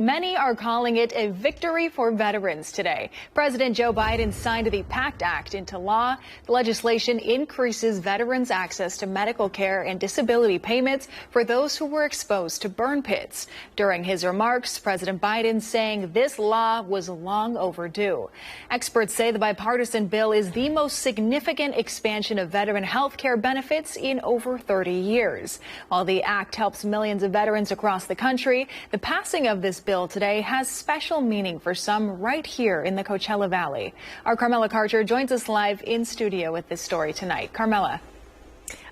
Many are calling it a victory for veterans today. President Joe Biden signed the PACT Act into law. The legislation increases veterans' access to medical care and disability payments for those who were exposed to burn pits. During his remarks, President Biden saying this law was long overdue. Experts say the bipartisan bill is the most significant expansion of veteran health care benefits in over 30 years. While the act helps millions of veterans across the country, the passing of this bill today has special meaning for some right here in the Coachella Valley. Our Carmela Karcher joins us live in studio with this story tonight. Carmela.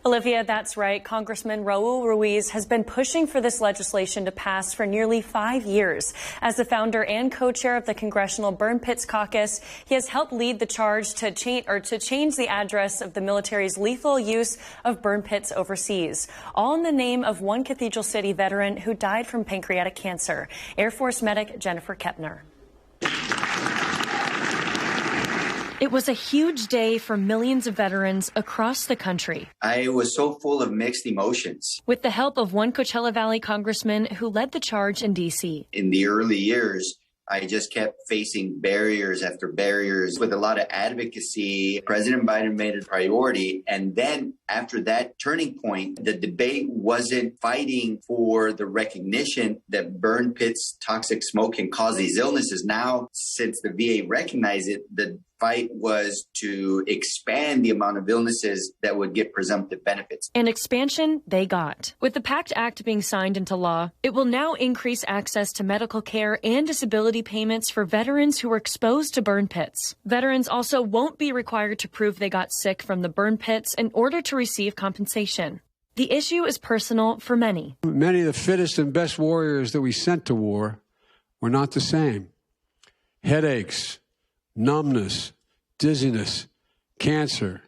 Olivia, that's right. Congressman Raul Ruiz has been pushing for this legislation to pass for nearly 5 years. As the founder and co-chair of the Congressional Burn Pits Caucus, he has helped lead the charge to change the address of the military's lethal use of burn pits overseas, all in the name of one Cathedral City veteran who died from pancreatic cancer, Air Force medic Jennifer Kepner. It was a huge day for millions of veterans across the country. I was so full of mixed emotions. With the help of one Coachella Valley congressman who led the charge in D.C. In the early years, I just kept facing barriers after barriers. With a lot of advocacy, President Biden made it a priority. And then after that turning point, the debate wasn't fighting for the recognition that burn pits, toxic smoke can cause these illnesses. Now, since the VA recognized it, the fight was to expand the amount of illnesses that would get presumptive benefits. And expansion they got. With the PACT Act being signed into law, it will now increase access to medical care and disability payments for veterans who were exposed to burn pits. Veterans also won't be required to prove they got sick from the burn pits in order to receive compensation. The issue is personal for many. Many of the fittest and best warriors that we sent to war were not the same. Headaches, numbness, dizziness, cancer.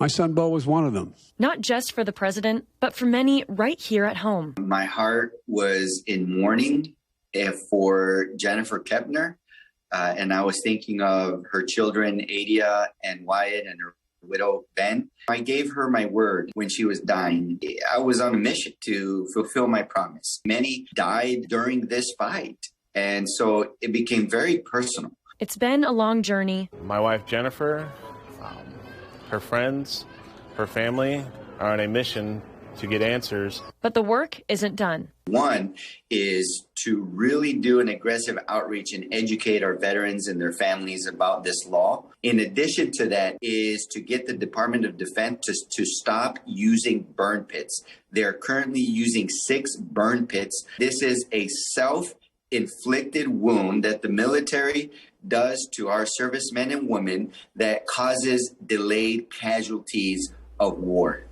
My son Bo was one of them. Not just for the president, but for many right here at home. My heart was in mourning for Jennifer Kepner, and I was thinking of her children, Adia and Wyatt, and her widow, Ben. I gave her my word when she was dying. I was on a mission to fulfill my promise. Many died during this fight, and so it became very personal. It's been a long journey. My wife, Jennifer, her friends, her family are on a mission to get answers. But the work isn't done. One is to really do an aggressive outreach and educate our veterans and their families about this law. In addition to that is to get the Department of Defense to stop using burn pits. They're currently using 6 burn pits. This is a self-inflicted wound that the military does to our servicemen and women that causes delayed casualties of war.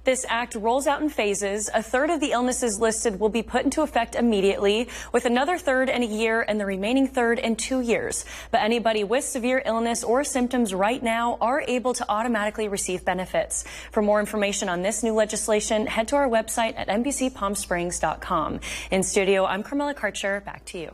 This act rolls out in phases. A third of the illnesses listed will be put into effect immediately, with another third in a year and the remaining third in 2 years. But anybody with severe illness or symptoms right now are able to automatically receive benefits. For more information on this new legislation, head to our website at NBCPalmSprings.com. In studio, I'm Carmela Karcher. Back to you.